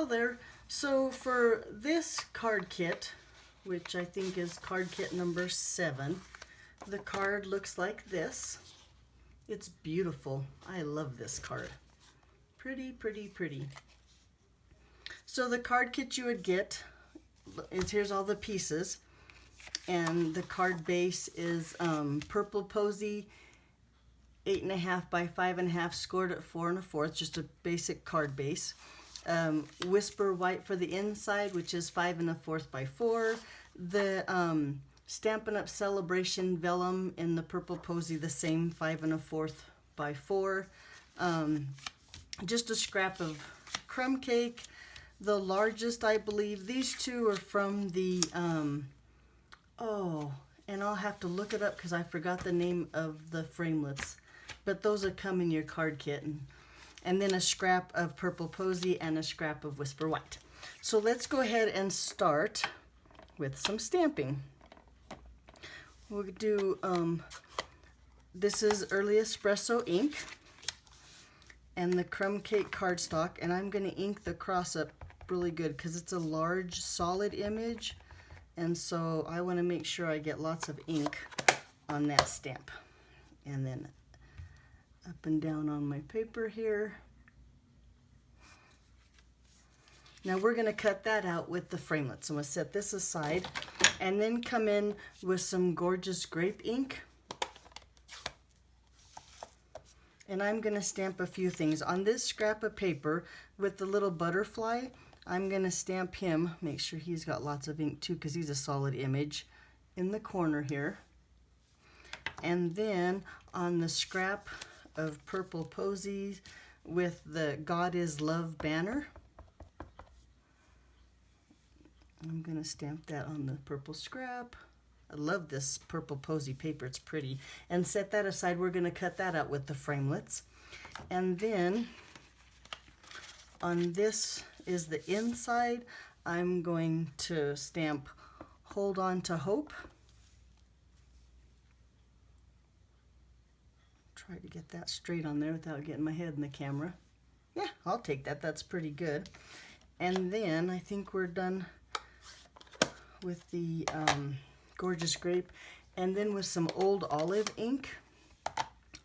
Hello there. So for this card kit, which I think is card kit number 7, the card looks like this. It's beautiful. I love this card. Pretty, pretty, pretty. So the card kit you would get is, here's all the pieces. And the card base is Purple Posy 8.5 by 5.5, scored at 4 1/4, just a basic card base. Whisper White for the inside, which is 5 1/4 by 4. The Stampin' Up! Celebration Vellum in the Purple Posy, the same 5 1/4 by 4. Just a scrap of crumb cake. The largest, I believe, these two are from the, and I'll have to look it up because I forgot the name of the framelits. But those would come in your card kit. And then a scrap of Purple Posy and a scrap of Whisper White. So let's go ahead and start with some stamping. We'll do, this is Early Espresso ink and the crumb cake cardstock, and I'm going to ink the cross up really good because it's a large solid image, and so I want to make sure I get lots of ink on that stamp. And then up and down on my paper here. Now we're going to cut that out with the framelits. I'm going to set this aside and then come in with some gorgeous grape ink. And I'm going to stamp a few things. On this scrap of paper with the little butterfly, I'm going to stamp him, make sure he's got lots of ink too because he's a solid image, in the corner here. And then on the scrap of Purple Posies with the God is Love banner, I'm going to stamp that on the purple scrap. I love this Purple Posy paper, it's pretty. And set that aside, we're going to cut that out with the framelits. And then on this is the inside, I'm going to stamp Hold On to Hope. Try to get that straight on there without getting my head in the camera. Yeah, I'll take that, that's pretty good. And then I think we're done with the gorgeous grape. And then with some Old Olive ink,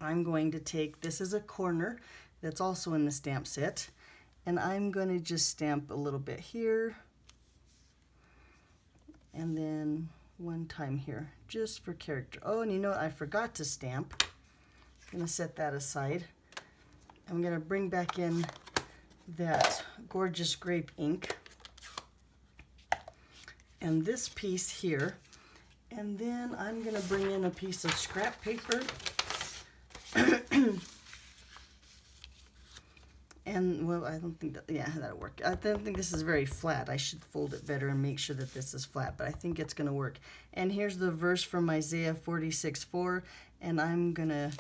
I'm going to take, this is a corner that's also in the stamp set, and I'm going to just stamp a little bit here and then one time here just for character. Oh, and you know what, I forgot to stamp. I'm going to set that aside. I'm going to bring back in that gorgeous grape ink and this piece here, and then I'm going to bring in a piece of scrap paper and, well, I don't think that, yeah, that'll work. I don't think this is very flat. I should fold it better and make sure that this is flat, but I think it's going to work. And here's the verse from Isaiah 46:4, and I'm going to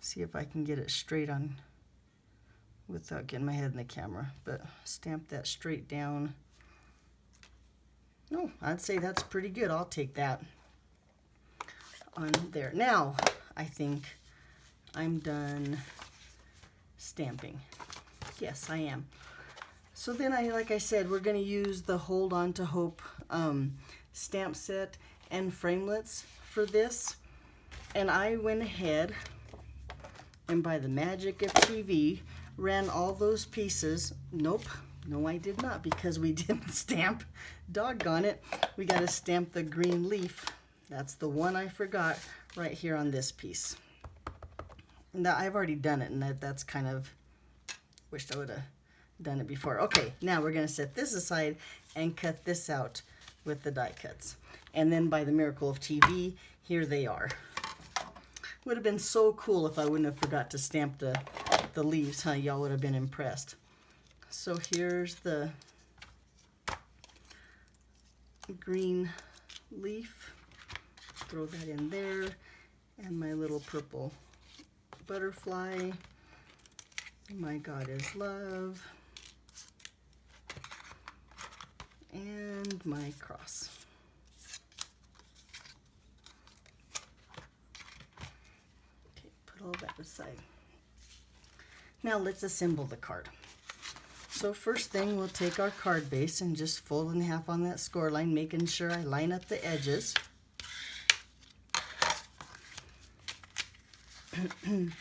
see if I can get it straight on without getting my head in the camera, but stamp that straight down. No, I'd say that's pretty good. I'll take that on there. Now, I think I'm done stamping. Yes, I am. So then like I said, we're going to use the Hold On to Hope stamp set and framelits for this. And I went ahead and by the magic of TV, ran all those pieces. Nope, no I did not, because we didn't stamp. Doggone it, we got to stamp the green leaf. That's the one I forgot right here on this piece. Now I've already done it, and that's kind of, wished I would have done it before. Okay, now we're going to set this aside and cut this out with the die cuts. And then by the miracle of TV, here they are. Would have been so cool if I wouldn't have forgot to stamp the leaves, huh? Y'all would have been impressed. So here's the green leaf. Throw that in there. And my little purple butterfly. My God is Love. And my cross. All that aside. Now let's assemble the card. So first thing, we'll take our card base and just fold in half on that score line, making sure I line up the edges. And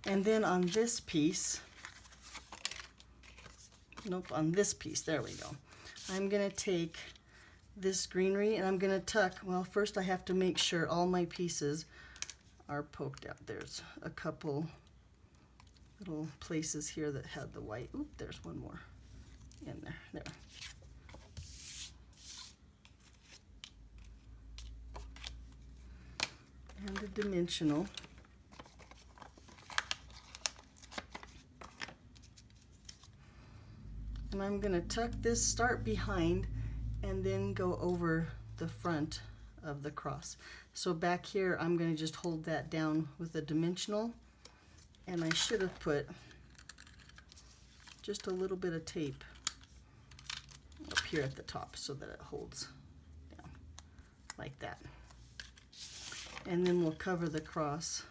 then on this piece, on this piece, there we go. I'm going to take this greenery and I'm going to tuck, well, first I have to make sure all my pieces are poked out. There's a couple little places here that had the white. Oop, there's one more in there. There. And a dimensional. And I'm going to tuck this, start behind, and then go over the front of the cross. So back here, I'm going to just hold that down with a dimensional, and I should have put just a little bit of tape up here at the top so that it holds down like that. And then we'll cover the cross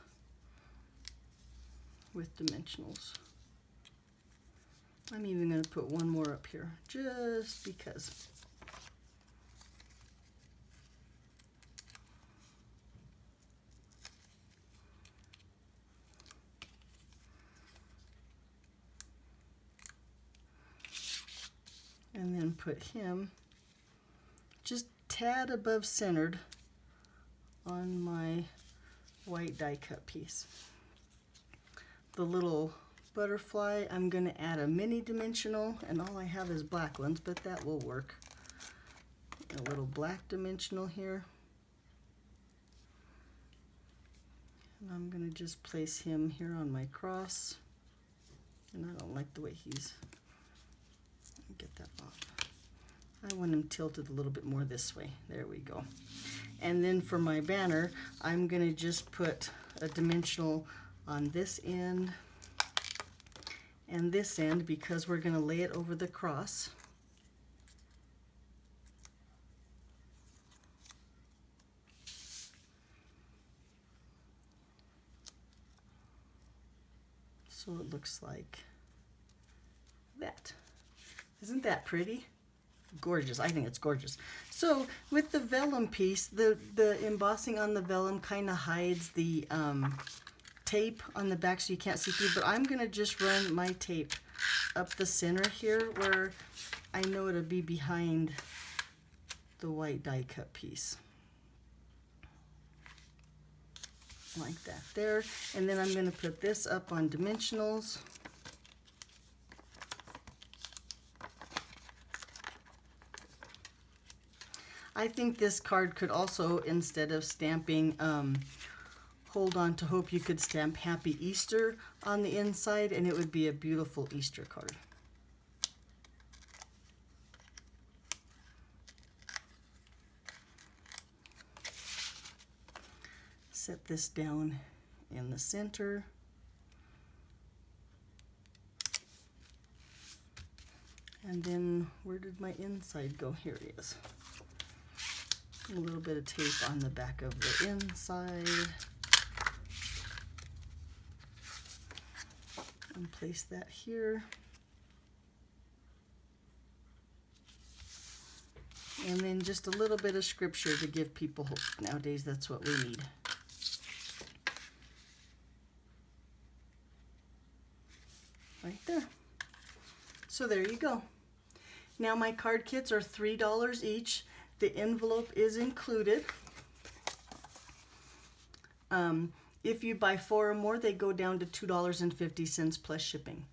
with dimensionals. I'm even going to put one more up here, just because. And then put him just tad above centered on my white die cut piece. The little butterfly, I'm going to add a mini dimensional, and all I have is black ones, but that will work. A little black dimensional here. And I'm going to just place him here on my cross. And I don't like the way he's, get that off. I want him tilted a little bit more this way. There we go. And then for my banner, I'm going to just put a dimensional on this end and this end because we're going to lay it over the cross. So it looks like that. Isn't that pretty? Gorgeous. I think it's gorgeous. So with the vellum piece, the embossing on the vellum kind of hides the tape on the back so you can't see through, but I'm going to just run my tape up the center here where I know it'll be behind the white die cut piece. Like that there. And then I'm going to put this up on dimensionals. I think this card could also, instead of stamping Hold On to Hope, you could stamp Happy Easter on the inside and it would be a beautiful Easter card. Set this down in the center. And then where did my inside go? Here it is. A little bit of tape on the back of the inside. And place that here. And then just a little bit of scripture to give people hope. Nowadays, that's what we need. Right there. So there you go. Now my card kits are $3 each. The envelope is included. If you buy 4 or more, they go down to $2.50 plus shipping.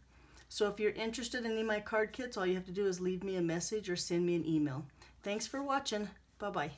So if you're interested in any of my card kits, all you have to do is leave me a message or send me an email. Thanks for watching. Bye-bye.